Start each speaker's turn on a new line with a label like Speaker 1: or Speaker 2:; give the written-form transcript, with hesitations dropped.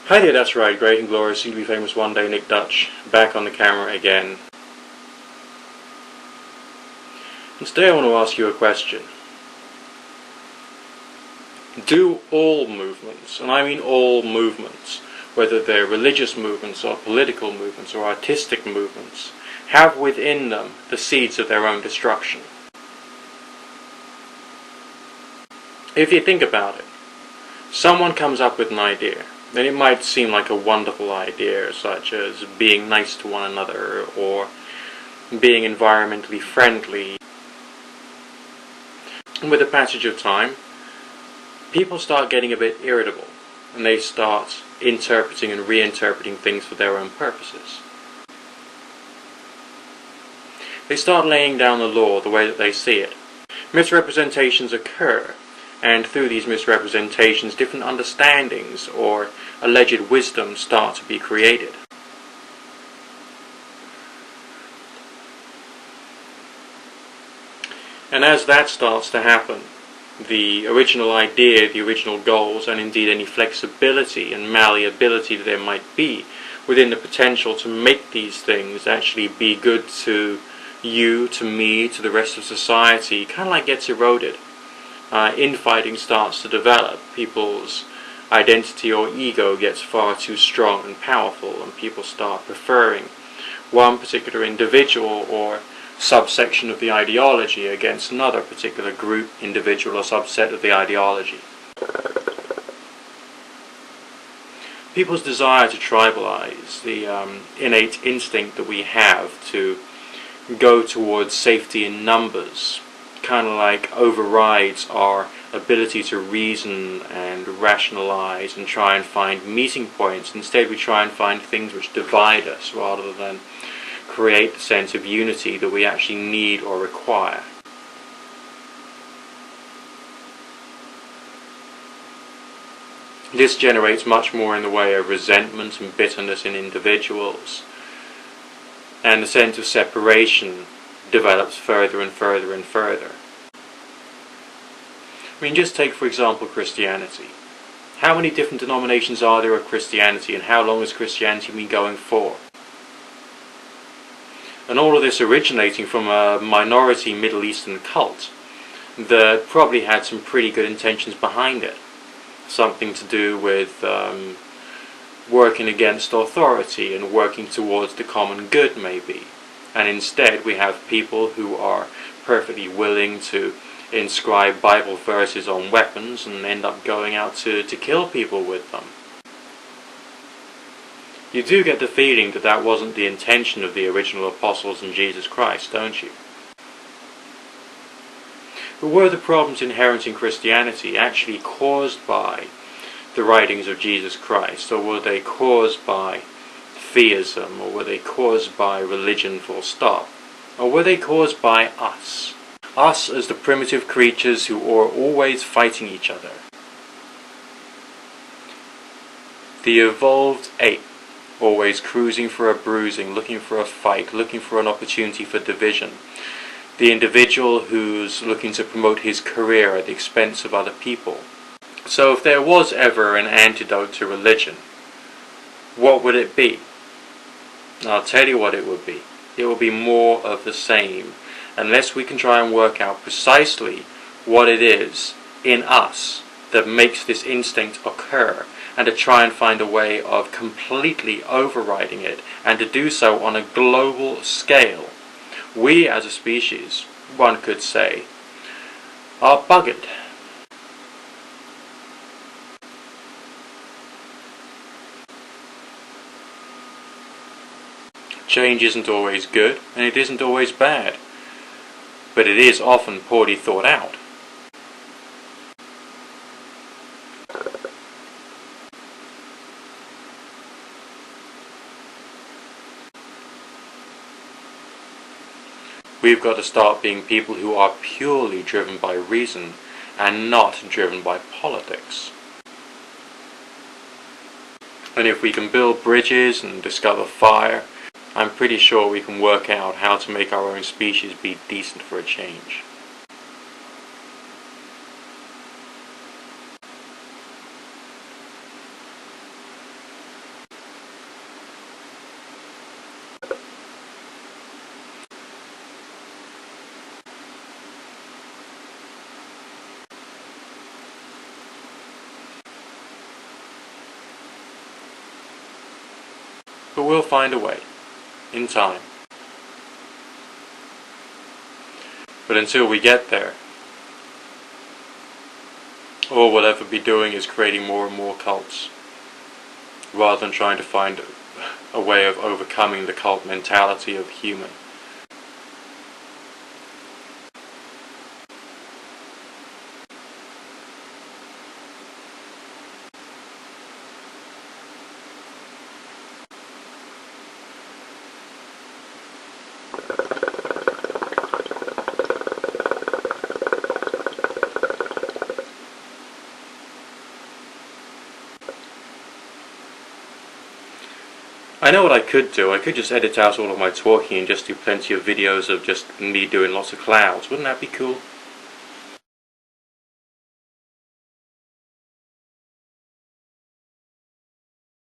Speaker 1: Hi there, that's right, great and glorious, soon to be famous one day, Nick Dutch, back on the camera again. And today I want to ask you a question. Do all movements, and I mean all movements, whether they're religious movements or political movements or artistic movements, have within them the seeds of their own destruction? If you think about it, someone comes up with an idea. Then it might seem like a wonderful idea, such as being nice to one another or being environmentally friendly. And with the passage of time, people start getting a bit irritable, and they start interpreting and reinterpreting things for their own purposes. They start laying down the law the way that they see it. Misrepresentations occur, and through these misrepresentations, different understandings or alleged wisdom start to be created. And as that starts to happen, the original idea, the original goals, and indeed any flexibility and malleability that there might be within the potential to make these things actually be good to you, to me, to the rest of society, kind of like gets eroded. Infighting starts to develop. People's identity or ego gets far too strong and powerful, and people start preferring one particular individual or subsection of the ideology against another particular group, individual, or subset of the ideology. People's desire to tribalize, the innate instinct that we have to go towards safety in numbers, kind of like overrides our ability to reason and rationalize and try and find meeting points. Instead, we try and find things which divide us rather than create the sense of unity that we actually need or require. This generates much more in the way of resentment and bitterness in individuals, and the sense of separation develops further and further and further. I mean, just take, for example, Christianity. How many different denominations are there of Christianity, and how long has Christianity been going for? And all of this originating from a minority Middle Eastern cult that probably had some pretty good intentions behind it. Something to do with working against authority and working towards the common good, maybe. And instead we have people who are perfectly willing to inscribe Bible verses on weapons and end up going out to kill people with them. You do get the feeling that that wasn't the intention of the original apostles and Jesus Christ, don't you? But were the problems inherent in Christianity actually caused by the writings of Jesus Christ, or were they caused by theism, or were they caused by religion full stop, or were they caused by us? Us as the primitive creatures who are always fighting each other. The evolved ape, always cruising for a bruising, looking for a fight, looking for an opportunity for division. The individual who's looking to promote his career at the expense of other people. So if there was ever an antidote to religion, what would it be? I'll tell you what it would be. It will be more of the same, unless we can try and work out precisely what it is in us that makes this instinct occur, and to try and find a way of completely overriding it, and to do so on a global scale. We as a species, one could say, are buggered. Change isn't always good, and it isn't always bad, but it is often poorly thought out. We've got to start being people who are purely driven by reason and not driven by politics. And if we can build bridges and discover fire, I'm pretty sure we can work out how to make our own species be decent for a change. But we'll find a way, in time. But until we get there, all we'll ever be doing is creating more and more cults, rather than trying to find a way of overcoming the cult mentality of the human. I know what I could do. I could just edit out all of my talking and just do plenty of videos of just me doing lots of clouds. Wouldn't that be cool?